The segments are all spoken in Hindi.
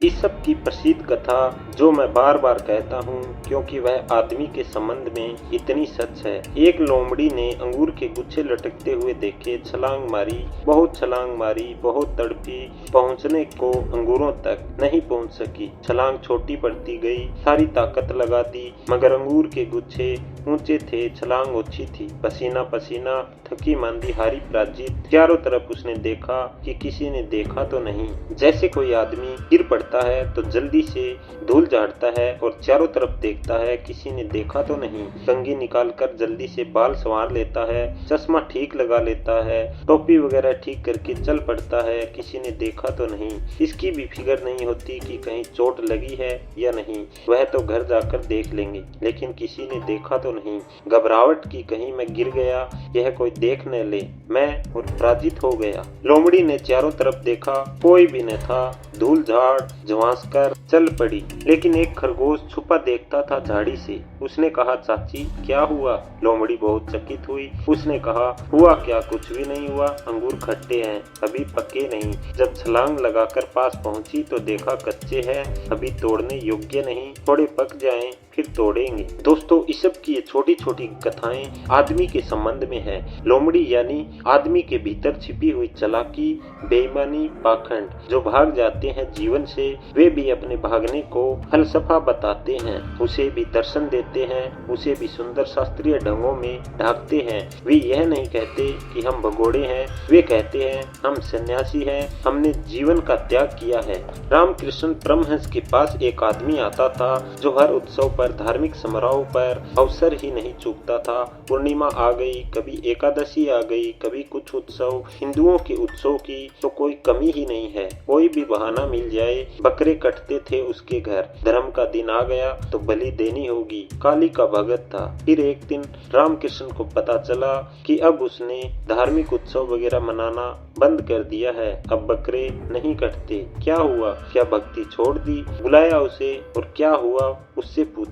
ईसप की प्रसिद्ध कथा जो मैं बार बार कहता हूँ क्योंकि वह आदमी के संबंध में इतनी सच है। एक लोमड़ी ने अंगूर के गुच्छे लटकते हुए देखे, छलांग मारी, बहुत तड़पी, पहुँचने को अंगूरों तक नहीं पहुँच सकी। छलांग छोटी पड़ती गई, सारी ताकत लगा दी, मगर अंगूर के गुच्छे ऊंचे थे, छलांग ओछी थी। पसीना पसीना, थकी मांदी, हारी पराजित, चारों तरफ उसने देखा कि किसी ने देखा तो नहीं। जैसे कोई आदमी गिर पड़ता है तो जल्दी से धूल झाड़ता है और चारों तरफ देखता है किसी ने देखा तो नहीं। कंघी निकालकर जल्दी से बाल संवार लेता है, चश्मा ठीक लगा लेता है, टोपी वगैरह ठीक करके चल पड़ता है, किसी ने देखा तो नहीं। इसकी भी फिक्र नहीं होती कि कहीं चोट लगी है या नहीं, वह तो घर जाकर देख लेंगे, लेकिन किसी ने देखा तो नहीं। घबराहट की कहीं मैं गिर गया, यह कोई देख न ले, मैं और पराजित हो गया। लोमड़ी ने चारों तरफ देखा, कोई भी न था। धूल झाड़ झवांस कर चल पड़ी, लेकिन एक खरगोश छुपा देखता था झाड़ी से। उसने कहा, चाची क्या हुआ? लोमड़ी बहुत चकित हुई। उसने कहा, हुआ क्या, कुछ भी नहीं हुआ, अंगूर खट्टे हैं, अभी पके नहीं। जब छलांग लगाकर पास पहुंची तो देखा कच्चे हैं, अभी तोड़ने योग्य नहीं, थोड़े पक जाएं फिर तोड़ेंगे। दोस्तों, ईसप की ये छोटी छोटी कथाएं आदमी के संबंध में है। लोमड़ी यानी आदमी के भीतर छिपी हुई चालाकी, बेईमानी, पाखंड। जो भाग जाते हैं जीवन से, वे भी अपने भागने को फलसफा बताते हैं, उसे भी दर्शन देते हैं, उसे भी सुंदर शास्त्रीय ढंगों में ढाकते हैं। वे यह नहीं कहते कि हम भगोड़े हैं, वे कहते हैं हम सन्यासी हैं, हमने जीवन का त्याग किया है। रामकृष्ण परमहंस के पास एक आदमी आता था जो हर उत्सव पर, धार्मिक समारोह पर अवसर ही नहीं चूकता था। पूर्णिमा आ गई, कभी एकादशी आ गई, कभी कुछ उत्सव, हिंदुओं के उत्सव की तो कोई कमी ही नहीं है। कोई भी बहाना मिल जाए, बकरे कटते थे उसके घर। धर्म का दिन आ गया तो बलि देनी होगी। काली का भगत था। फिर एक दिन रामकृष्ण को पता चला कि अब उसने धार्मिक उत्सव वगैरह मनाना बंद कर दिया है, अब बकरे नहीं कटते। क्या हुआ? क्या भक्ति छोड़ दी? बुलाया उसे और क्या हुआ उससे पूछा।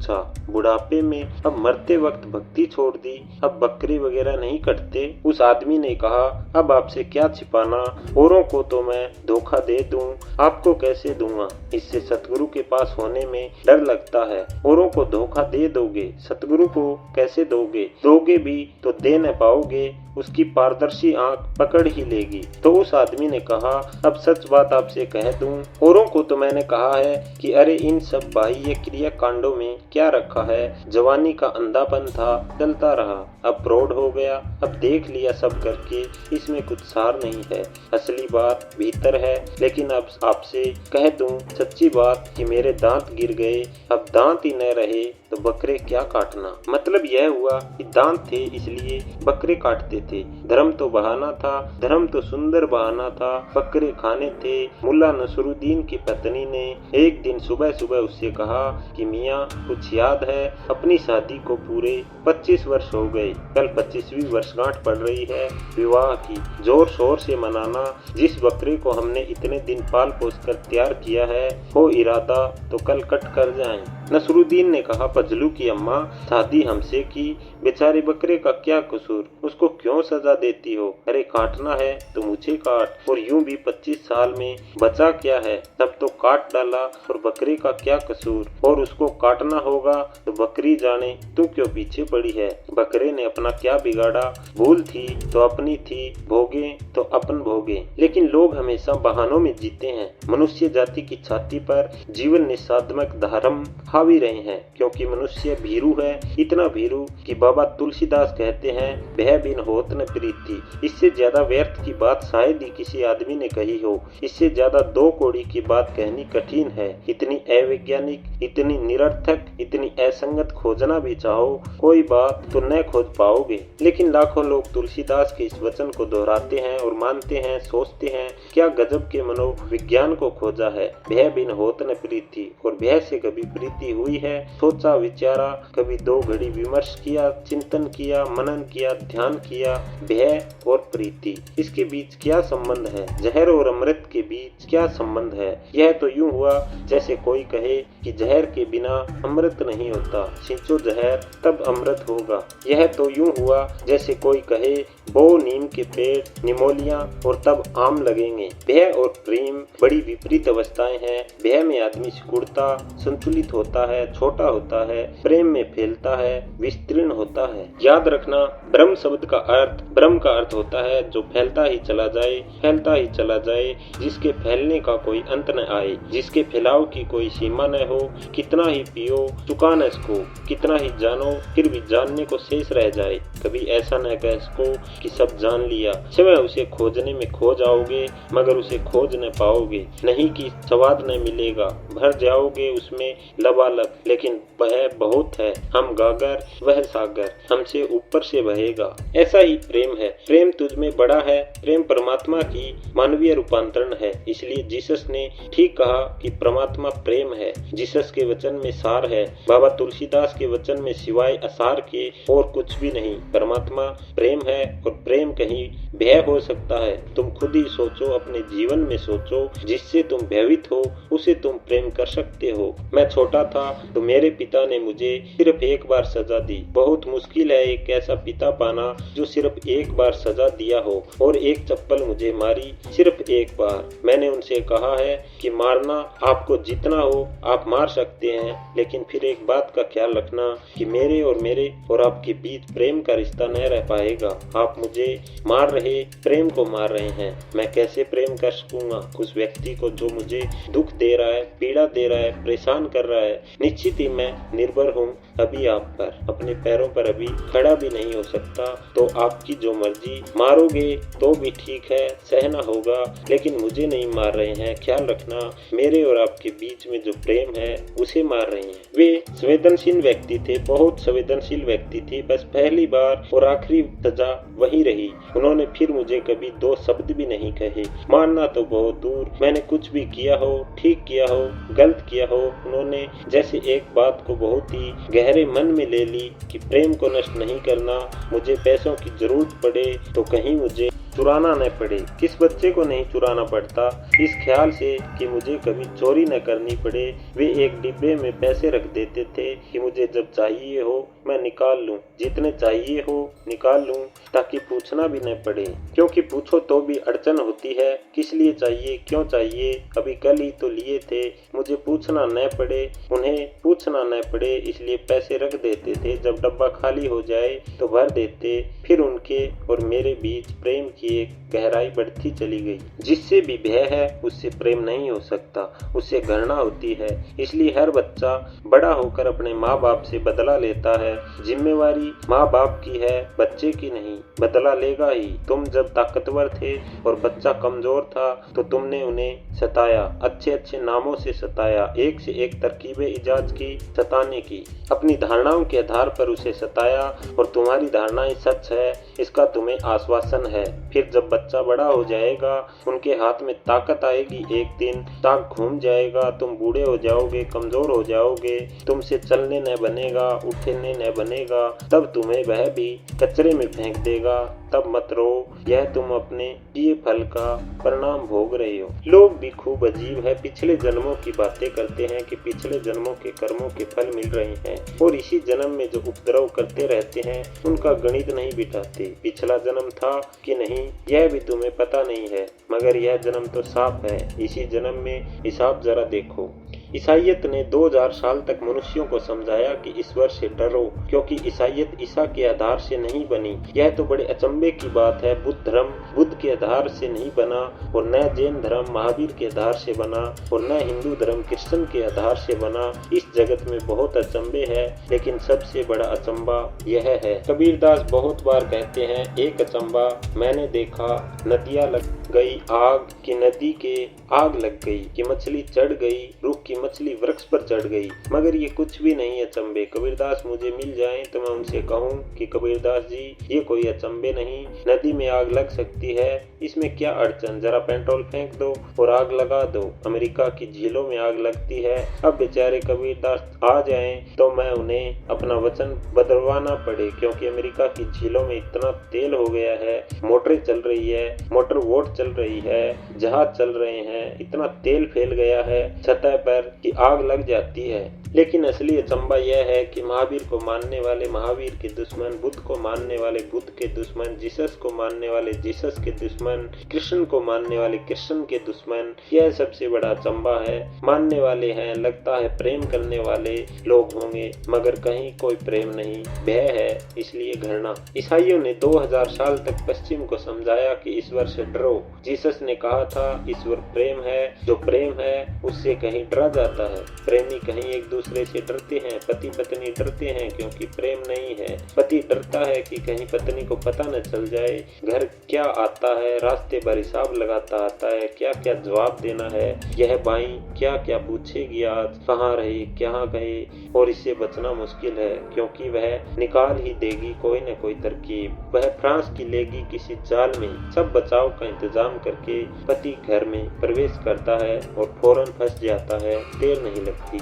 बुढ़ापे में, अब मरते वक्त भक्ति छोड़ दी, अब बकरे वगैरह नहीं कटते। उस आदमी ने कहा, अब आपसे क्या छिपाना, औरों को तो मैं धोखा दे दूं, आपको कैसे दूंगा? इससे सतगुरु के पास होने में डर लगता है। औरों को धोखा दे दोगे, सतगुरु को कैसे दोगे? दोगे भी तो दे न पाओगे, उसकी पारदर्शी आंख पकड़ ही लेगी। तो उस आदमी ने कहा, अब सच बात आपसे कह दूं, औरों को तो मैंने कहा है कि अरे इन सब बाह्य क्रिया कांडों में क्या रखा है, जवानी का अंधापन था, चलता रहा, अब प्रौढ़ हो गया, अब देख लिया सब करके, इसमें कुछ सार नहीं है, असली बात भीतर है। लेकिन अब आपसे कह दूं सच्ची बात कि मेरे दांत गिर गए, अब दांत ही न रहे तो बकरे क्या काटना। मतलब यह हुआ कि दांत थे इसलिए बकरे काटते थे। धर्म तो बहाना था, धर्म तो सुंदर बहाना था, बकरे खाने थे। मुल्ला नसरुद्दीन की पत्नी ने एक दिन सुबह सुबह उससे कहा कि मियाँ कुछ याद है, अपनी शादी को पूरे 25 वर्ष हो गए, कल 25वीं वर्षगांठ पड़ रही है विवाह की, जोर शोर से मनाना। जिस बकरे को हमने इतने दिन पाल पोस कर तैयार किया है, हो इरादा तो कल कट कर जाएं। नसरुद्दीन ने कहा, फजलू की अम्मा, शादी हमसे की, बेचारे बकरे का क्या कसूर, उसको क्यों सजा देती हो? अरे काटना है तो मुझे काट, और यूं भी 25 साल में बचा क्या है, तब तो काट डाला, और बकरे का क्या कसूर, और उसको काटना होगा तो बकरी जाने तू क्यों पीछे पड़ी है। बकरे ने अपना क्या बिगाड़ा, भूल थी तो अपनी थी, भोगे तो अपन भोगे। लेकिन लोग हमेशा बहानों में जीते हैं। मनुष्य जाति की छाती पर जीवन निषादमक धर्म हावी रहे हैं, क्योंकि मनुष्य भीरू है, इतना भीरू कि बाबा तुलसीदास कहते हैं, भय बिन होत न प्रीति। इससे ज्यादा व्यर्थ की बात शायद ही किसी आदमी ने कही हो, इससे ज्यादा दो कौड़ी की बात कहनी कठिन है। इतनी अवैज्ञानिक, इतनी निरर्थक, इतनी असंगत खोजना भी चाहो कोई बात तो न खोज पाओगे। लेकिन लाखों लोग तुलसीदास के इस वचन को दोहराते हैं और मानते हैं, सोचते हैं, क्या गजब के मनोविज्ञान को खोजा है। भय बिन होत न प्रीति, और भय से कभी प्रीति हुई है? सोचा विचारा, कभी दो घड़ी विमर्श किया, चिंतन किया, मनन किया, ध्यान किया। भय और प्रीति, इसके बीच क्या संबंध है? जहर और अमृत के बीच क्या संबंध है? यह तो यूं हुआ जैसे कोई कहे कि जहर के बिना अमृत नहीं होता, सींचो जहर तब अमृत होगा। यह तो यूं हुआ जैसे कोई कहे बो नीम के पेड़, निमोलिया और तब आम लगेंगे। भय और प्रेम बड़ी विपरीत अवस्थाएं हैं। भय में आदमी सिकुड़ता, संतुलित होता है, छोटा होता है। प्रेम में फैलता है, विस्तीर्ण होता है। याद रखना, ब्रह्म शब्द का अर्थ, ब्रह्म का अर्थ होता है जो फैलता ही चला जाए, फैलता ही चला जाए, जिसके फैलने का कोई अंत न आए, जिसके फैलाव की कोई सीमा न हो। कितना ही पियो चुका न सको, कितना ही जानो फिर भी जानने को शेष रह जाए। कभी ऐसा न कह सको कि सब जान लिया। समय उसे खोजने में खो जाओगे मगर उसे खोज न पाओगे। नहीं कि स्वाद न मिलेगा, भर जाओगे उसमें लबालब, लेकिन वह बहुत है। हम गागर, वह सागर, हमसे ऊपर से बहेगा। ऐसा ही प्रेम है। प्रेम तुझ में बड़ा है। प्रेम परमात्मा की मानवीय रूपांतरण है। इसलिए जीसस ने ठीक कहा कि परमात्मा प्रेम है। जीसस के वचन में सार है। बाबा तुलसीदास के वचन में सिवाय असार के और कुछ भी नहीं। परमात्मा प्रेम है और प्रेम कहीं भय हो सकता है। तुम खुद ही सोचो, अपने जीवन में सोचो, जिससे तुम भयभीत हो उसे तुम प्रेम कर सकते हो। मैं छोटा था तो मेरे पिता ने मुझे सिर्फ एक बार सजा दी। बहुत मुश्किल है एक ऐसा पिता पाना जो सिर्फ एक बार सजा दिया हो। और एक चप्पल मुझे मारी, सिर्फ एक बार। मैंने उनसे कहा है कि मारना आपको जितना हो आप मार सकते हैं, लेकिन फिर एक बात का ख्याल रखना कि मेरे और आपके बीच प्रेम का रिश्ता न रह पाएगा। आप मुझे मार रहे, प्रेम को मार रहे हैं। मैं कैसे प्रेम कर सकूंगा उस व्यक्ति को जो मुझे दुख दे रहा है, पीड़ा दे रहा है, परेशान कर रहा है। निश्चित ही मैं निर्भर हूँ अभी आप पर, अपने पैरों पर अभी खड़ा भी नहीं हो सकता। तो आपकी जो मर्जी, मारोगे तो भी ठीक है, सहना होगा, लेकिन मुझे नहीं मार रहे हैं। ख्याल रखना, मेरे और आपके बीच में जो प्रेम है उसे मार रहे हैं। वे संवेदनशील व्यक्ति थे, बहुत संवेदनशील व्यक्ति थे। बस पहली बार और आखिरी सजा वही रही। उन्होंने फिर मुझे कभी दो शब्द भी नहीं कहे। मारना तो बहुत दूर, मैंने कुछ भी किया हो, ठीक किया हो, गलत किया हो, उन्होंने जैसे एक बात को बहुत ही गहरे मन में ले ली कि प्रेम को नष्ट नहीं करना। मुझे पैसों की जरूरत पड़े तो कहीं मुझे चुराना न पड़े। किस बच्चे को नहीं चुराना पड़ता, इस ख्याल से कि मुझे कभी चोरी न करनी पड़े। वे एक डिब्बे में पैसे रख देते थे कि मुझे जब चाहिए हो मैं निकाल लूं, जितने चाहिए हो निकाल लूं, ताकि पूछना भी न पड़े। क्योंकि पूछो तो भी अड़चन होती है, किस लिए चाहिए, क्यों चाहिए, अभी कल ही तो लिए थे। मुझे पूछना न पड़े, उन्हें पूछना न पड़े, इसलिए पैसे रख देते थे। जब डब्बा खाली हो जाए तो भर देते। फिर उनके और मेरे बीच प्रेम की एक गहराई बढ़ती चली गई। जिससे भी भय है उससे प्रेम नहीं हो सकता, उससे घृणा होती है। इसलिए हर बच्चा बड़ा होकर अपने माँ बाप से बदला लेता है। जिम्मेवारी माँ बाप की है, बच्चे की नहीं। बदला लेगा ही। तुम जब ताकतवर थे और बच्चा कमजोर था तो तुमने उन्हें सताया, अच्छे अच्छे नामों से सताया, एक से एक तरकीबें इजाद की सताने की। अपनी धारणाओं के आधार पर उसे सताया और तुम्हारी धारणाएं सच है इसका तुम्हें आश्वासन है। फिर जब बच्चा बड़ा हो जाएगा, उनके हाथ में ताकत आएगी, एक दिन ताक घूम जाएगा, तुम बूढ़े हो जाओगे, कमजोर हो जाओगे, तुमसे चलने न बनेगा, उठने न बनेगा, तब तुम्हें वह भी कचरे में फेंक देगा। तब मत रो, यह तुम अपने किए फल का परिणाम भोग रहे हो। लोग भी खूब अजीब है, पिछले जन्मों की बातें करते हैं कि पिछले जन्मों के कर्मों के फल मिल रहे हैं और इसी जन्म में जो उपद्रव करते रहते हैं उनका गणित नहीं बिठाते। पिछला जन्म था कि नहीं यह भी तुम्हें पता नहीं है, मगर यह जन्म तो साफ है। इसी जन्म में हिसाब जरा देखो। ईसाइयत ने 2000 साल तक मनुष्यों को समझाया कि ईश्वर से डरो, क्योंकि ईसाइयत ईसा के आधार से नहीं बनी। यह तो बड़े अचंभे की बात है। बुद्ध धर्म बुद्ध के आधार से नहीं बना और न जैन धर्म महावीर के आधार से बना और न हिंदू धर्म कृष्ण के आधार से बना। इस जगत में बहुत अचंभे है, लेकिन सबसे बड़ा अचंभा यह है। कबीरदास बहुत बार कहते हैं, एक अचंभा मैंने देखा, नदियाँ लग गई आग की, नदी के आग लग गई कि मछली चढ़ गई, रुख की मछली वृक्ष पर चढ़ गई। मगर ये कुछ भी नहीं अचंभे। कबीरदास मुझे मिल जाएं तो मैं उनसे कहूं कि कबीरदास जी ये कोई अचंभे नहीं, नदी में आग लग सकती है, इसमें क्या अड़चन, जरा पेट्रोल फेंक दो और आग लगा दो। अमेरिका की झीलों में आग लगती है। अब बेचारे कबीरदास आ जाएं तो मैं उन्हें अपना वचन बदलवाना पड़े, क्योंकि अमेरिका की झीलों में इतना तेल हो गया है, मोटरें चल रही है, मोटर बोट चल रही है, जहाज चल रहे हैं, इतना तेल फैल गया है, सतह पर कि आग लग जाती है। लेकिन असली अचंबा यह है कि महावीर को मानने वाले महावीर के दुश्मन, बुद्ध को मानने वाले बुद्ध के दुश्मन, जीसस को मानने वाले जीसस के दुश्मन, कृष्ण को मानने वाले कृष्ण के दुश्मन, यह सबसे बड़ा अचंबा है। मानने वाले हैं, लगता है प्रेम करने वाले लोग होंगे, मगर कहीं कोई प्रेम नहीं, भय है, इसलिए घृणा। ईसाइयों ने 2000 साल तक पश्चिम को समझाया कि ईश्वर से डरो। जीसस ने कहा था ईश्वर प्रेम है, जो प्रेम है उससे कहीं डरा जाता है। प्रेमी कहीं एक दूसरे से डरते हैं, पति पत्नी डरते हैं क्योंकि प्रेम नहीं है। पति डरता है कि कहीं पत्नी को पता न चल जाए, घर क्या आता है, रास्ते भर हिसाब लगाता आता है, क्या क्या जवाब देना है, यह बाई क्या क्या पूछेगी, आज कहाँ रहे, कहाँ गए, और इससे बचना मुश्किल है क्योंकि वह निकाल ही देगी कोई न कोई तरकीब। वह फ्रांस की लेगी किसी जाल में। सब बचाव का इंतजाम करके पति घर में प्रवेश करता है और फौरन फंस जाता है, देर नहीं लगती।